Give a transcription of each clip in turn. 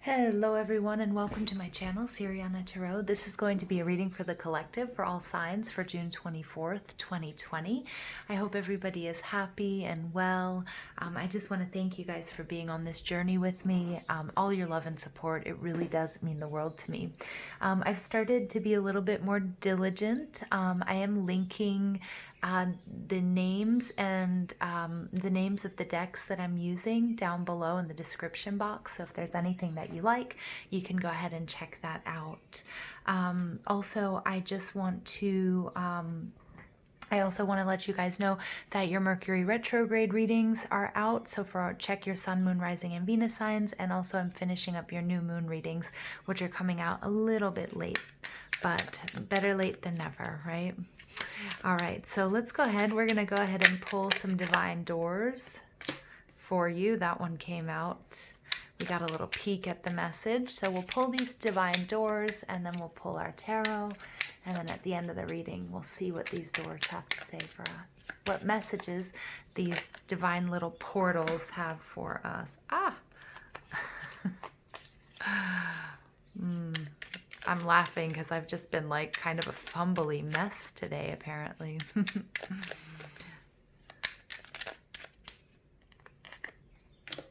Hello everyone and welcome to my channel, Siriana Tarot. This is going to be a reading for the collective for all signs for June 24th, 2020. I hope everybody is happy and well. I just want to thank you guys for being on this journey with me. All your love and support, it really does mean the world to me. I've started to be a little bit more diligent. I am linking the names and the names of the decks that I'm using down below in the description box. So if there's anything that you like, you can go ahead and check that out. Also, I also want to let you guys know that your Mercury retrograde readings are out. So check your Sun, Moon, Rising, and Venus signs. And also I'm finishing up your new moon readings, which are coming out a little bit late, but better late than never, right? All right, so let's go ahead. We're going to go ahead and pull some divine doors for you. That one came out. We got a little peek at the message. So we'll pull these divine doors and then we'll pull our tarot. And then at the end of the reading, we'll see what these doors have to say for us. What messages these divine little portals have for us. I'm laughing because I've just been like kind of a fumbly mess today, apparently.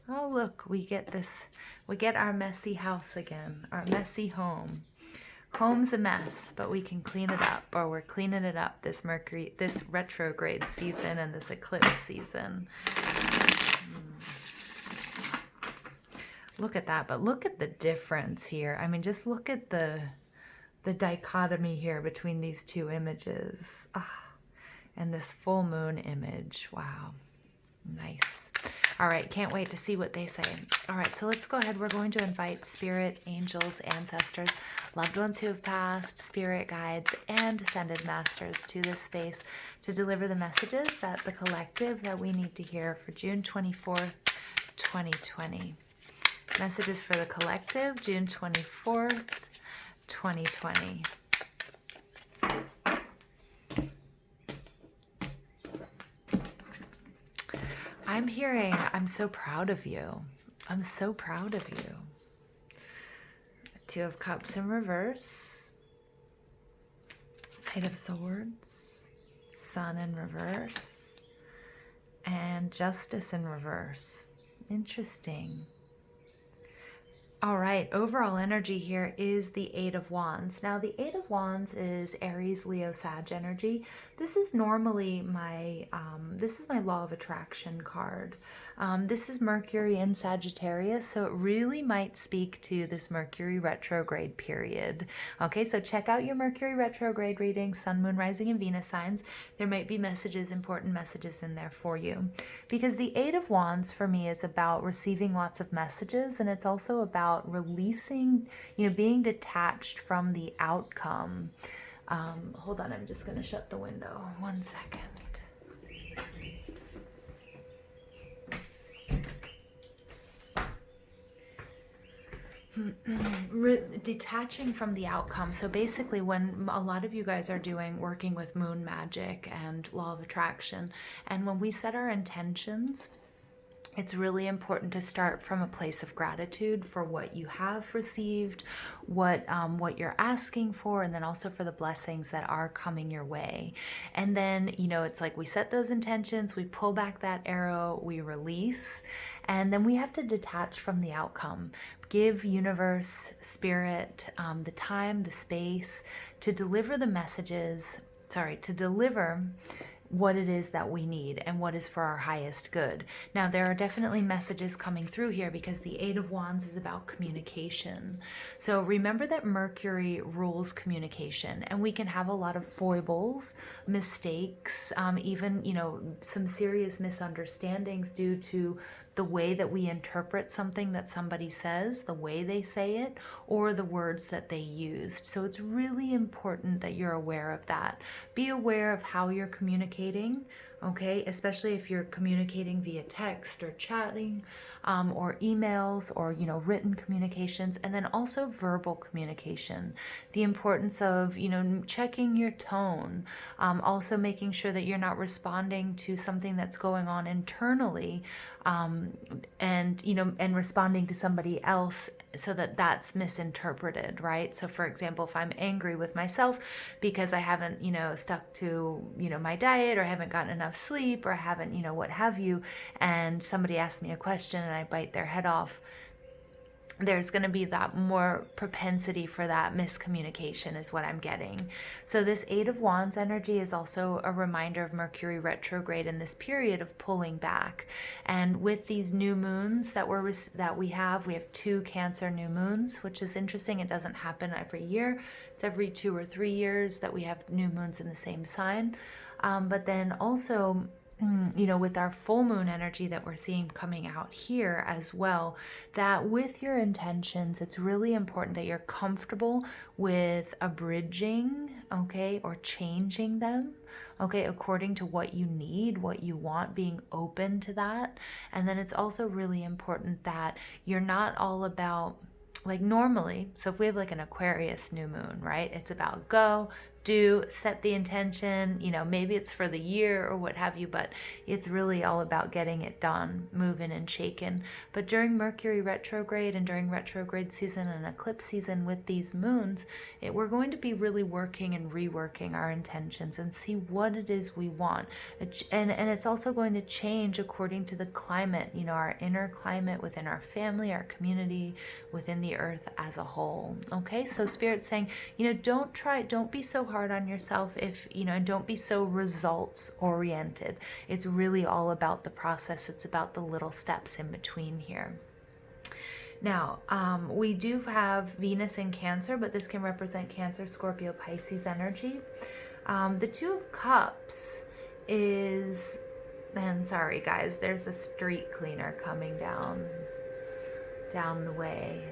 Oh, look, we get our messy house again, our messy home. Home's a mess, but we can clean it up, or we're cleaning it up this retrograde season and this eclipse season. Look at that, but look at the difference here. I mean, just look at the dichotomy here between these two images. And this full moon image. Wow. Nice. All right, can't wait to see what they say. All right, so let's go ahead. We're going to invite spirit, angels, ancestors, loved ones who have passed, spirit guides, and ascended masters to this space to deliver the messages that the collective that we need to hear for June 24th, 2020. Messages for the collective, June 24th, 2020. I'm hearing, I'm so proud of you. I'm so proud of you. Two of Cups in reverse. Knight of Swords. Sun in reverse. And Justice in reverse. Interesting. All right, overall energy here is the Eight of Wands. Now, the Eight of Wands is Aries, Leo, Sag energy. This is normally my law of attraction card. This is Mercury in Sagittarius, so it really might speak to this Mercury retrograde period. Okay, so check out your Mercury retrograde reading, Sun, Moon, Rising, and Venus signs. There might be important messages in there for you. Because the Eight of Wands for me is about receiving lots of messages, and it's also about releasing, being detached from the outcome. Hold on, I'm just going to shut the window. 1 second. Detaching from the outcome. So basically, when a lot of you guys are working with moon magic and law of attraction, and when we set our intentions, it's really important to start from a place of gratitude for what you have received, what you're asking for, and then also for the blessings that are coming your way. And then, it's like we set those intentions, we pull back that arrow, we release, and then we have to detach from the outcome. Give universe, spirit, the time, the space to deliver the messages, to deliver what it is that we need and what is for our highest good. Now, there are definitely messages coming through here because the Eight of Wands is about communication. So remember that Mercury rules communication, and we can have a lot of foibles, mistakes, even, some serious misunderstandings due to the way that we interpret something that somebody says, the way they say it, or the words that they used. So it's really important that you're aware of that. Be aware of how you're communicating, okay? Especially if you're communicating via text or chatting, or emails, or, written communications, and then also verbal communication. The importance of, checking your tone, also making sure that you're not responding to something that's going on internally, and responding to somebody else so that that's misinterpreted, right? So for example, if I'm angry with myself because I haven't, stuck to, my diet, or I haven't gotten enough sleep, or I haven't, what have you, and somebody asks me a question and I bite their head off, there's going to be that more propensity for that miscommunication is what I'm getting. So this Eight of Wands energy is also a reminder of Mercury retrograde in this period of pulling back. And with these new moons that we have 2 Cancer new moons, which is interesting. It doesn't happen every year. It's every 2 or 3 years that we have new moons in the same sign. But then also, with our full moon energy that we're seeing coming out here as well, that with your intentions, it's really important that you're comfortable with abridging, okay, or changing them, okay, according to what you need, what you want, being open to that. And then it's also really important that you're not all about, like normally, so if we have like an Aquarius new moon, right, it's about go, do, set the intention, maybe it's for the year or what have you, but it's really all about getting it done, moving and shaking. But during Mercury retrograde and during retrograde season and eclipse season with these moons, we're going to be really working and reworking our intentions and see what it is we want. And it's also going to change according to the climate, our inner climate within our family, our community, within the earth as a whole. Okay, so Spirit's saying, don't be so hard on yourself and don't be so results oriented. It's really all about the process. It's about the little steps in between here. Now, we do have Venus in Cancer, but this can represent Cancer, Scorpio, Pisces energy. The Two of Cups is, and sorry guys, there's a street cleaner coming down the way.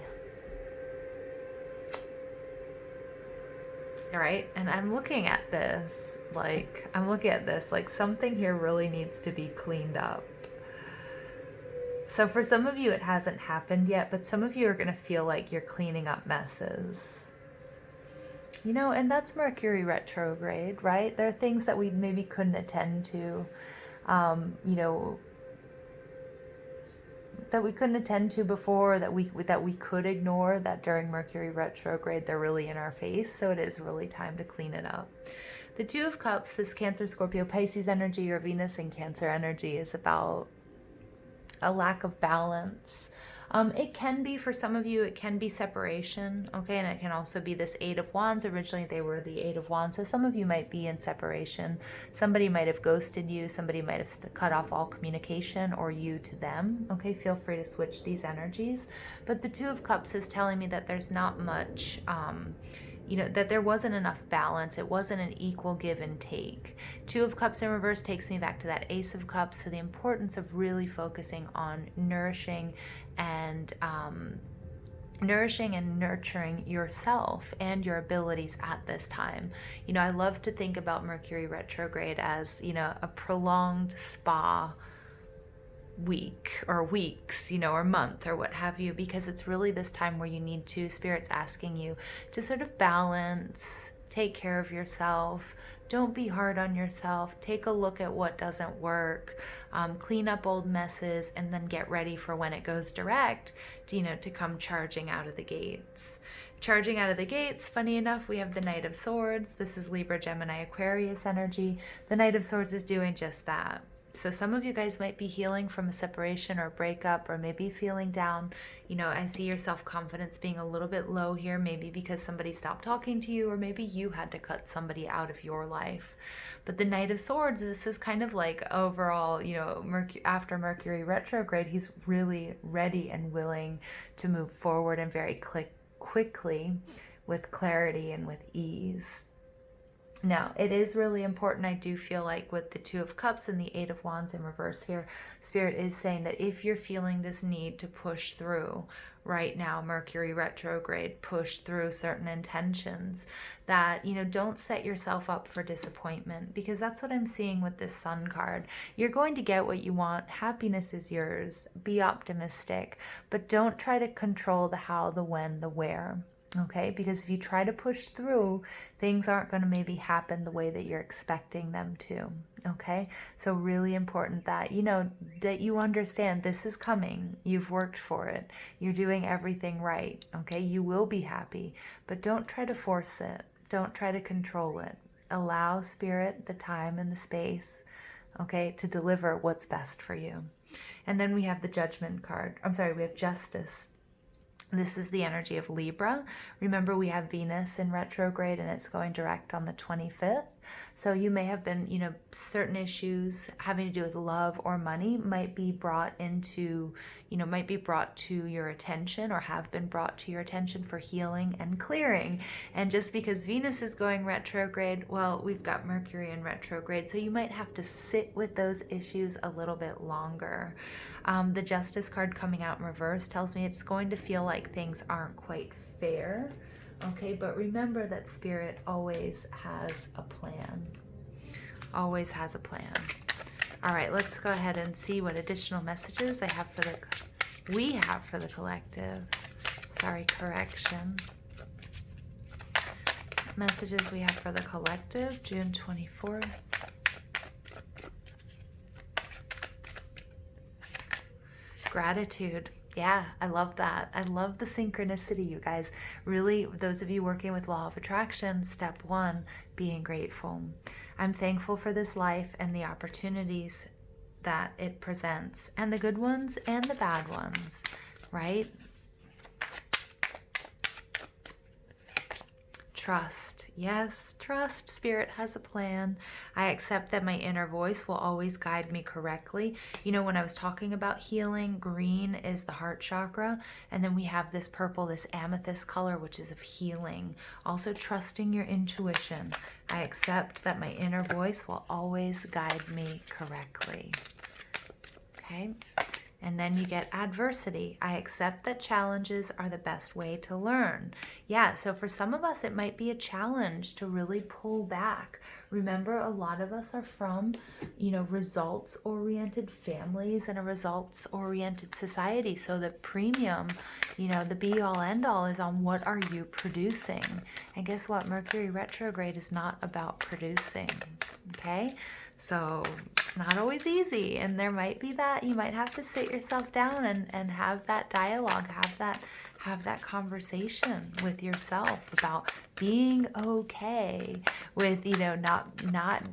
Right? And I'm looking at this like something here really needs to be cleaned up. So for some of you, it hasn't happened yet, but some of you are going to feel like you're cleaning up messes. And that's Mercury retrograde, right? There are things that we maybe couldn't attend to, that we couldn't attend to before, that we could ignore, that during Mercury retrograde they're really in our face. So it is really time to clean it up. The Two of Cups, this Cancer, Scorpio, Pisces energy, or Venus in Cancer energy, is about a lack of balance. It can be, for some of you, it can be separation, okay? And it can also be this Eight of Wands. Originally, they were the Eight of Wands. So some of you might be in separation. Somebody might have ghosted you. Somebody might have cut off all communication, or you to them, okay? Feel free to switch these energies. But the Two of Cups is telling me that there's not much, that there wasn't enough balance. It wasn't an equal give and take. Two of Cups in reverse takes me back to that Ace of Cups. So the importance of really focusing on nourishing and nurturing yourself and your abilities at this time. I love to think about Mercury retrograde as, a prolonged spa week or weeks, or month or what have you, because it's really this time where you need to, Spirit's asking you to sort of balance, take care of yourself. Don't be hard on yourself. Take a look at what doesn't work, clean up old messes, and then get ready for when it goes direct, to come charging out of the gates. Charging out of the gates, funny enough, we have the Knight of Swords. This is Libra, Gemini, Aquarius energy. The Knight of Swords is doing just that. So some of you guys might be healing from a separation or breakup, or maybe feeling down. I see your self-confidence being a little bit low here, maybe because somebody stopped talking to you, or maybe you had to cut somebody out of your life. But the Knight of Swords, this is kind of like overall, after Mercury retrograde, he's really ready and willing to move forward and very quickly with clarity and with ease. Now, it is really important, I do feel like, with the Two of Cups and the Eight of Wands in reverse here, Spirit is saying that if you're feeling this need to push through right now, Mercury retrograde, push through certain intentions, that, don't set yourself up for disappointment, because that's what I'm seeing with this Sun card. You're going to get what you want. Happiness is yours. Be optimistic, but don't try to control the how, the when, the where. Okay, because if you try to push through, things aren't going to maybe happen the way that you're expecting them to. Okay, so really important that that you understand this is coming. You've worked for it. You're doing everything right. Okay, you will be happy, but don't try to force it. Don't try to control it. Allow Spirit the time and the space, okay, to deliver what's best for you. And then we have the Judgment card. I'm sorry, we have Justice. This is the energy of Libra. Remember, we have Venus in retrograde and it's going direct on the 25th. So you may have been, certain issues having to do with love or money might be brought into, might be brought to your attention or have been brought to your attention for healing and clearing. And just because Venus is going retrograde, well, we've got Mercury in retrograde. So you might have to sit with those issues a little bit longer. The Justice card coming out in reverse tells me it's going to feel like things aren't quite fair. Okay, but remember that Spirit always has a plan. Always has a plan. All right, let's go ahead and see what additional messages we have for the collective. Sorry, correction. Messages we have for the collective, June 24th. Gratitude. Yeah, I love that. I love the synchronicity, you guys. Really, those of you working with Law of Attraction, step 1, being grateful. I'm thankful for this life and the opportunities that it presents, and the good ones and the bad ones, right? Trust. Yes, trust. Spirit has a plan. I accept that my inner voice will always guide me correctly. When I was talking about healing, green is the heart chakra, and then we have this purple, this amethyst color, which is of healing. Also trusting your intuition. I accept that my inner voice will always guide me correctly. Okay? And then you get adversity. I accept that challenges are the best way to learn. Yeah, so for some of us, it might be a challenge to really pull back. Remember, a lot of us are from, results-oriented families and a results-oriented society. So the premium, the be-all, end-all is on what are you producing. And guess what? Mercury retrograde is not about producing, okay? So it's not always easy, and there might be that you might have to sit yourself down and have that dialogue, have that conversation with yourself about being okay with not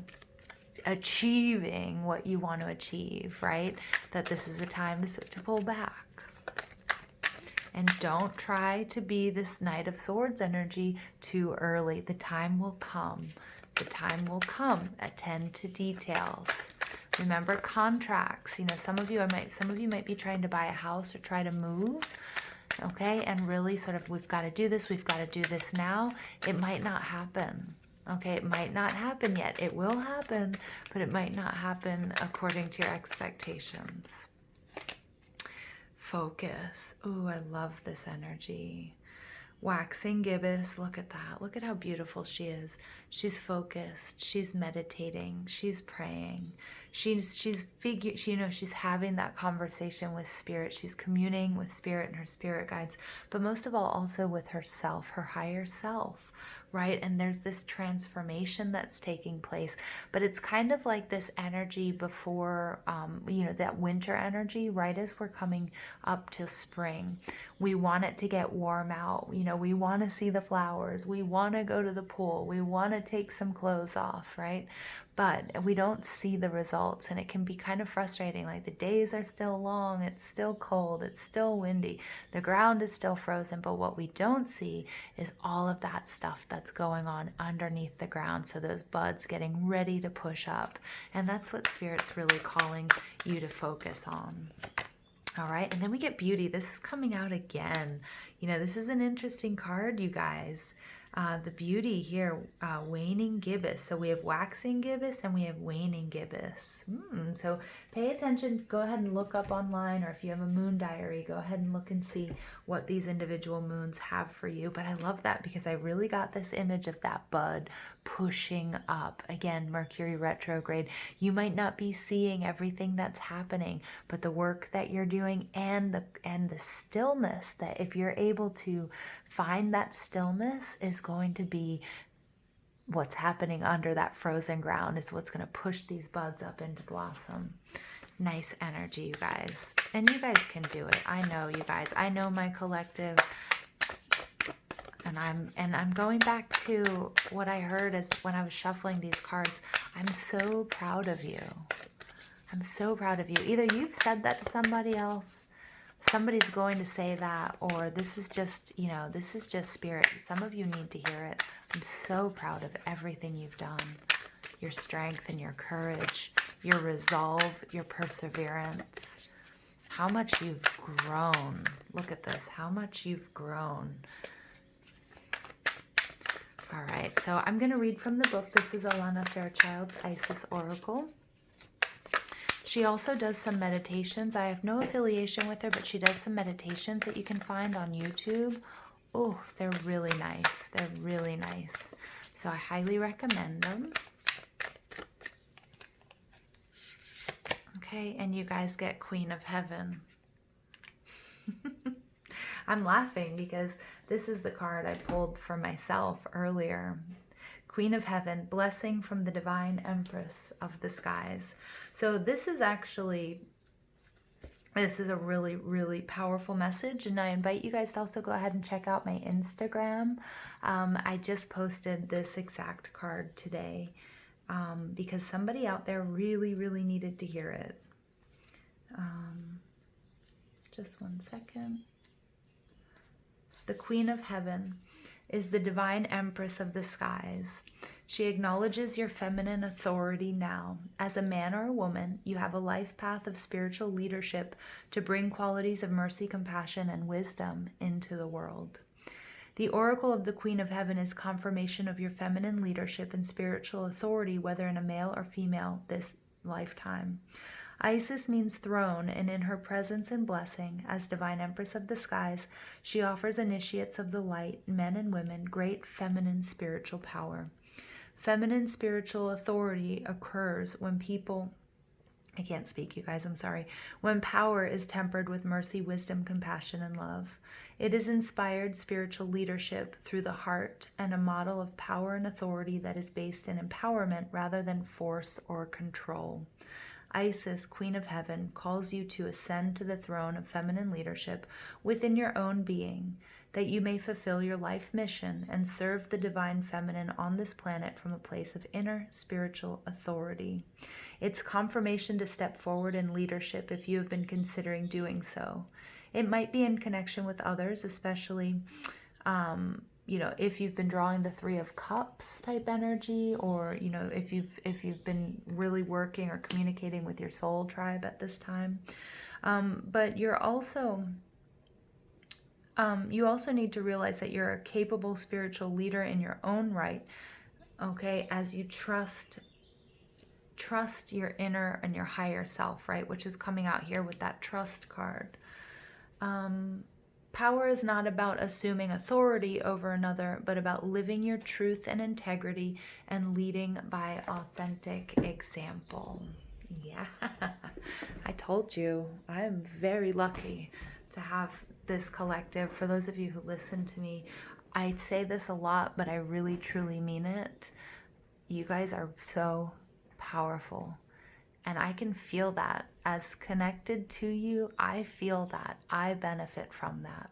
achieving what you want to achieve, right? That this is a time to pull back. And don't try to be this Knight of Swords energy too early. The time will come. The time will come. Attend to details. Remember contracts. Some of you might be trying to buy a house or try to move. Okay, and really sort of, we've got to do this now. It might not happen. Okay, it might not happen yet. It will happen, but it might not happen according to your expectations. Focus. Ooh, I love this energy. Waxing gibbous, look at that. Look at how beautiful she is. She's focused. She's meditating. She's praying. She's having that conversation with Spirit. She's communing with Spirit and her spirit guides, but most of all, also with herself, her higher self, right? And there's this transformation that's taking place, but it's kind of like this energy before, that winter energy, right as we're coming up to spring. We want it to get warm out. We want to see the flowers. We want to go to the pool. We want to take some clothes off, right? But we don't see the results, and it can be kind of frustrating. Like, the days are still long, it's still cold, it's still windy, the ground is still frozen, but what we don't see is all of that stuff that's going on underneath the ground. So those buds getting ready to push up, and that's what Spirit's really calling you to focus on. All right, and then we get beauty. This is coming out again. This is an interesting card, you guys. The beauty here, waning gibbous. So we have waxing gibbous and we have waning gibbous. So pay attention. Go ahead and look up online, or if you have a moon diary, go ahead and look and see what these individual moons have for you. But I love that because I really got this image of that bud pushing up. Again, Mercury retrograde. You might not be seeing everything that's happening, but the work that you're doing and the stillness, that if you're able to find that stillness, is going to be what's happening under that frozen ground. Is what's going to push these buds up into blossom. Nice energy, you guys. And you guys can do it. I know, you guys. I know my collective. And I'm going back to what I heard as when I was shuffling these cards. I'm so proud of you. I'm so proud of you. Either you've said that to somebody else, somebody's going to say that, or this is just, you know, this is just spirit. Some of you need to hear it. I'm so proud of everything you've done. Your strength and your courage, your resolve, your perseverance. How much you've grown. Look at this. How much you've grown. All right, so I'm going to read from the book. This is Alana Fairchild's Isis Oracle. She also does some meditations. I have no affiliation with her, but she does some meditations that you can find on YouTube. Oh, they're really nice. They're really nice. So I highly recommend them. Okay, and you guys get Queen of Heaven. I'm laughing because this is the card I pulled for myself earlier. Queen of Heaven, blessing from the Divine Empress of the Skies. So this is actually, this is a really, really powerful message. And I invite you guys to also go ahead and check out my Instagram. I just posted this exact card today because somebody out there really, really needed to hear it. Just one second. The Queen of Heaven is the Divine Empress of the Skies. She acknowledges your feminine authority now. As a man or a woman, you have a life path of spiritual leadership to bring qualities of mercy, compassion, and wisdom into the world. The Oracle of the Queen of Heaven is confirmation of your feminine leadership and spiritual authority, whether in a male or female this lifetime. Isis means throne, and in her presence and blessing, as Divine Empress of the Skies, she offers initiates of the light, men and women, great feminine spiritual power. Feminine spiritual authority occurs when people, I can't speak, you guys, I'm sorry, when power is tempered with mercy, wisdom, compassion, and love. It is inspired spiritual leadership through the heart and a model of power and authority that is based in empowerment rather than force or control. Isis, Queen of Heaven, calls you to ascend to the throne of feminine leadership within your own being, that you may fulfill your life mission and serve the divine feminine on this planet from a place of inner spiritual authority. It's confirmation to step forward in leadership if you have been considering doing so. It might be in connection with others, especially if you've been drawing the Three of Cups type energy, or if you've been really working or communicating with your soul tribe at this time. But you're also you also need to realize that you're a capable spiritual leader in your own right. Okay, as you trust your inner and your higher self, right? Which is coming out here with that trust card. Power is not about assuming authority over another, but about living your truth and integrity and leading by authentic example. Yeah, I told you, I'm very lucky to have this collective. For those of you who listen to me, I say this a lot, but I really truly mean it. You guys are so powerful. And I can feel that. As connected to you, I feel that. I benefit from that.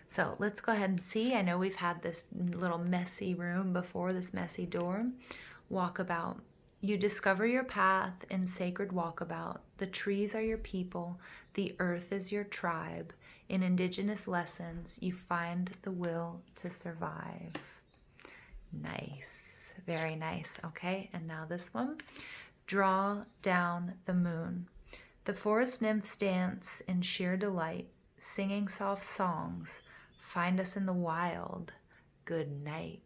So let's go ahead and see. I know we've had this little messy room before, this messy door. Walkabout. You discover your path in sacred walkabout. The trees are your people. The earth is your tribe. In indigenous lessons, you find the will to survive. Nice. Very nice. Okay, and now this one. Draw down the moon. The forest nymphs dance in sheer delight, singing soft songs. Find us in the wild. Good night.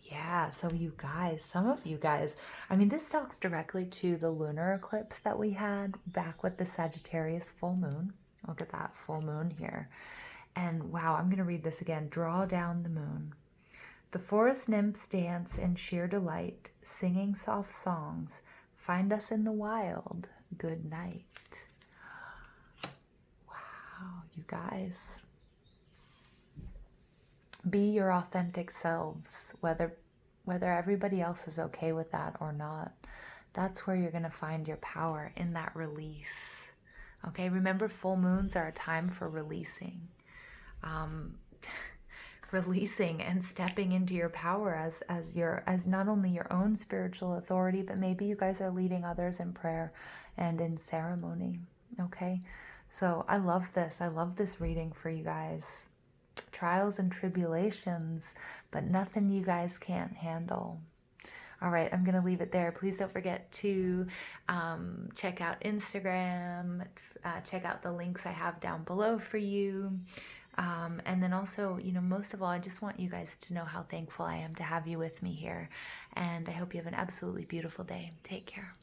Yeah, so you guys, some of you guys, I mean, this talks directly to the lunar eclipse that we had back with the Sagittarius full moon. Look at that full moon here. And wow, I'm going to read this again. Draw down the moon. The forest nymphs dance in sheer delight, singing soft songs. Find us in the wild. Good night. Wow, you guys. Be your authentic selves, whether everybody else is okay with that or not. That's where you're going to find your power, in that release. Okay, remember, full moons are a time for releasing. Releasing and stepping into your power as not only your own spiritual authority, but maybe you guys are leading others in prayer and in ceremony. Okay, so I love this. I love this reading for you guys. Trials and tribulations, but nothing you guys can't handle. All right, I'm going to leave it there. Please don't forget to check out Instagram, check out the links I have down below for you. And then also, most of all, I just want you guys to know how thankful I am to have you with me here. And I hope you have an absolutely beautiful day. Take care.